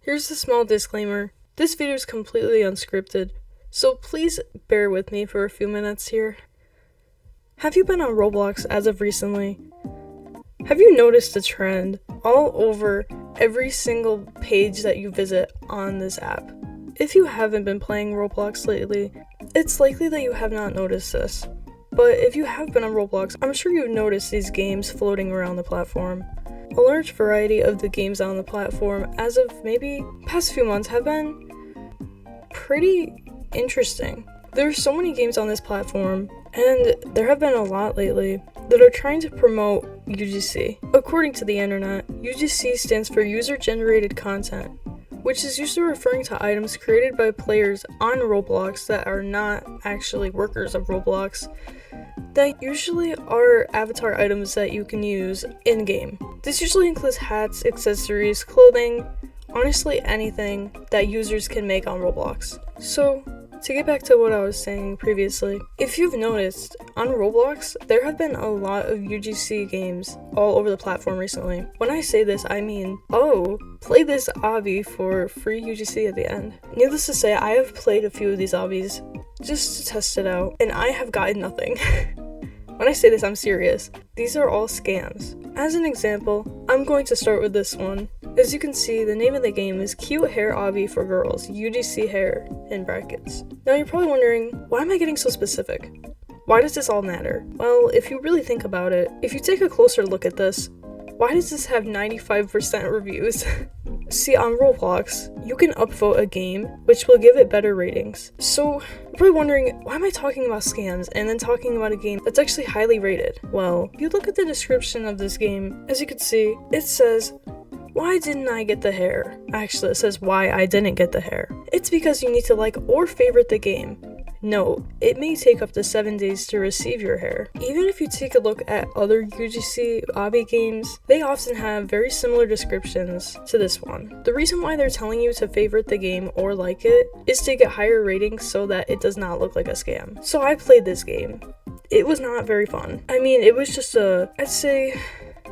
Here's a small disclaimer. This video is completely unscripted, so please bear with me for a few minutes here. Have you been on Roblox as of recently? Have you noticed a trend all over every single page that you visit on this app? If you haven't been playing Roblox lately, it's likely that you have not noticed this. But if you have been on Roblox, I'm sure you've noticed these games floating around the platform. A large variety of the games on the platform as of maybe past few months have been pretty interesting. There are so many games on this platform, and there have been a lot lately that are trying to promote UGC. According to the internet, UGC stands for user-generated content, which is usually referring to items created by players on Roblox that are not actually workers of Roblox, that usually are avatar items that you can use in-game. This usually includes hats, accessories, clothing, honestly anything that users can make on Roblox. So, to get back to what I was saying previously, if you've noticed, on Roblox, there have been a lot of UGC games all over the platform recently. When I say this, I mean, oh, play this obby for free UGC at the end. Needless to say, I have played a few of these obbies just to test it out, and I have gotten nothing. When I say this, I'm serious. These are all scams. As an example, I'm going to start with this one. As you can see, the name of the game is Cute Hair Obby for Girls, UGC Hair, in brackets. Now you're probably wondering, why am I getting so specific? Why does this all matter? Well, if you really think about it, if you take a closer look at this, why does this have 95% reviews? See, on Roblox, you can upvote a game, which will give it better ratings. So, you're probably wondering, why am I talking about scams and then talking about a game that's actually highly rated? Well, if you look at the description of this game, as you can see, it says, why didn't I get the hair? Actually, it says why I didn't get the hair. It's because you need to like or favorite the game. No, it may take up to 7 days to receive your hair. Even if you take a look at other UGC obby games, they often have very similar descriptions to this one. The reason why they're telling you to favorite the game or like it is to get higher ratings so that it does not look like a scam. So I played this game. It was not very fun. I mean, it was just I'd say,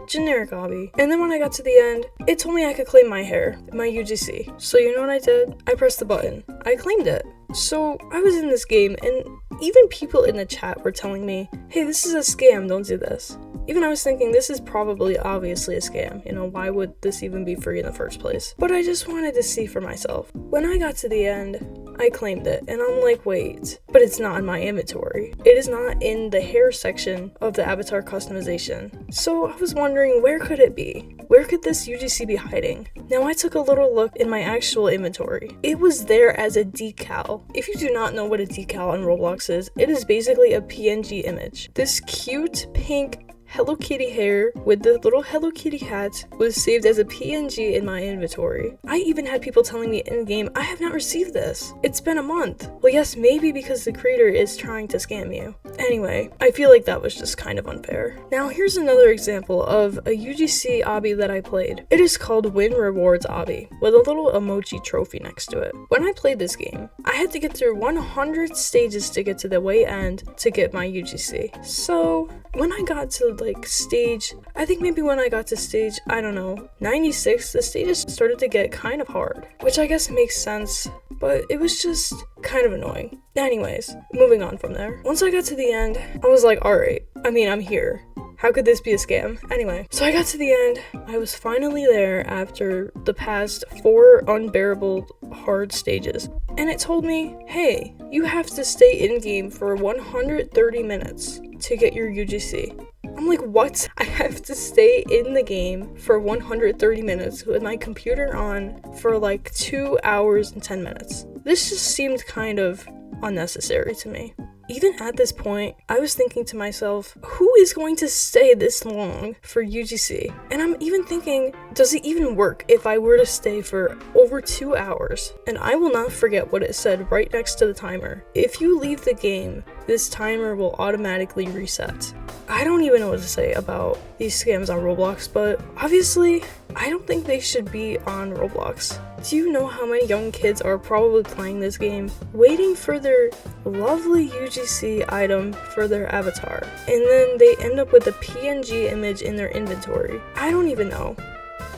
generic obby. And then when I got to the end, it told me I could claim my hair, my UGC. So you know what I did? I pressed the button. I claimed it. So I was in this game, and even people in the chat were telling me, hey, this is a scam, don't do this. Even I was thinking, this is probably obviously a scam, you know, why would this even be free in the first place? But I just wanted to see for myself. When I got to the end, I claimed it, and I'm like, wait, but it's not in my inventory. It is not in the hair section of the avatar customization. So I was wondering, where could it be? Where could this UGC be hiding? Now I took a little look in my actual inventory. It was there as a decal. If you do not know what a decal on Roblox is, it is basically a PNG image. This cute pink Hello Kitty hair with the little Hello Kitty hat was saved as a PNG in my inventory. I even had people telling me in game, I have not received this. It's been a month. Well, yes, maybe because the creator is trying to scam you. Anyway, I feel like that was just kind of unfair. Now here's another example of a UGC obby that I played. It is called Win Rewards Obby with a little emoji trophy next to it. When I played this game, I had to get through 100 stages to get to the way end to get my UGC. So when I got to stage, I think maybe when I got to stage, I don't know, 96, the stages started to get kind of hard, which I guess makes sense, but it was just kind of annoying. Anyways, moving on from there. Once I got to the end, I was like, alright, I mean, I'm here. How could this be a scam? Anyway, so I got to the end. I was finally there after the past 4 unbearable hard stages. And it told me, hey, you have to stay in-game for 130 minutes to get your UGC. I'm like, what? I have to stay in the game for 130 minutes with my computer on for 2 hours and 10 minutes. This just seemed kind of unnecessary to me. Even at this point, I was thinking to myself, who is going to stay this long for UGC? And I'm even thinking, does it even work if I were to stay for over 2 hours? And I will not forget what it said right next to the timer. If you leave the game, this timer will automatically reset. I don't even know what to say about these scams on Roblox, but obviously, I don't think they should be on Roblox. Do you know how many young kids are probably playing this game, waiting for their lovely UGC item for their avatar, and then they end up with a PNG image in their inventory? I don't even know.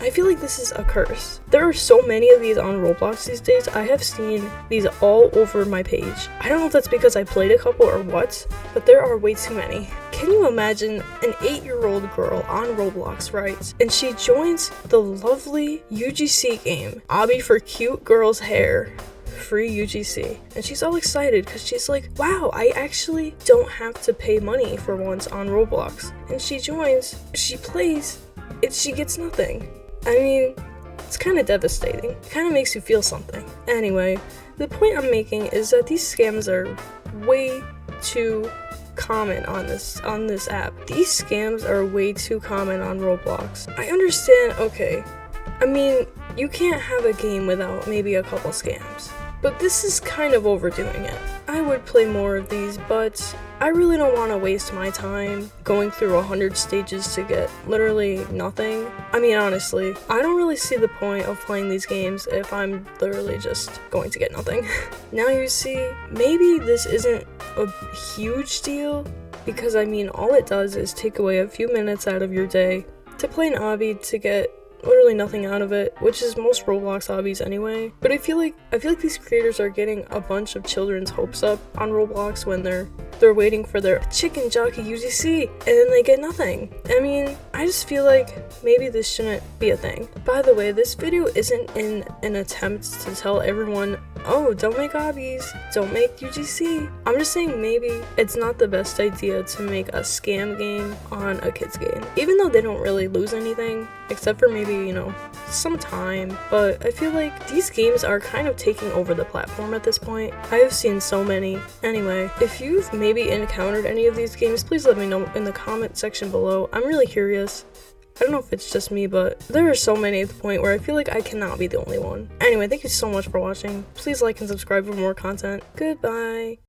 I feel like this is a curse. There are so many of these on Roblox these days. I have seen these all over my page. I don't know if that's because I played a couple or what, but there are way too many. Can you imagine an 8-year-old girl on Roblox, right? And she joins the lovely UGC game, Obby for Cute Girls Hair. Free UGC, and she's all excited because she's like, wow, I actually don't have to pay money for once on Roblox. And she joins, she plays, and she gets nothing. I mean, it's kind of devastating. It kind of makes you feel something. Anyway, the point I'm making is that these scams are way too common on this app. These scams are way too common on Roblox. I understand, okay, I mean, you can't have a game without maybe a couple scams. But this is kind of overdoing it. I would play more of these, but I really don't want to waste my time going through 100 stages to get literally nothing. I mean, honestly, I don't really see the point of playing these games if I'm literally just going to get nothing. Now you see, maybe this isn't a huge deal, because I mean, all it does is take away a few minutes out of your day to play an obby to get literally nothing out of it, which is most Roblox hobbies anyway. But I feel like these creators are getting a bunch of children's hopes up on Roblox when they're waiting for their chicken jockey UGC and then they get nothing. I mean, I just feel like maybe this shouldn't be a thing. By the way, this video isn't in an attempt to tell everyone, oh, don't make hobbies, don't make UGC. I'm just saying maybe it's not the best idea to make a scam game on a kid's game, even though they don't really lose anything except for maybe, you know, some time. But I feel like these games are kind of taking over the platform at this point. I have seen so many. Anyway, if you've maybe encountered any of these games, please let me know in the comment section below. I'm really curious. I don't know if it's just me, but there are so many at the point where I feel like I cannot be the only one. Anyway, thank you so much for watching. Please like and subscribe for more content. Goodbye.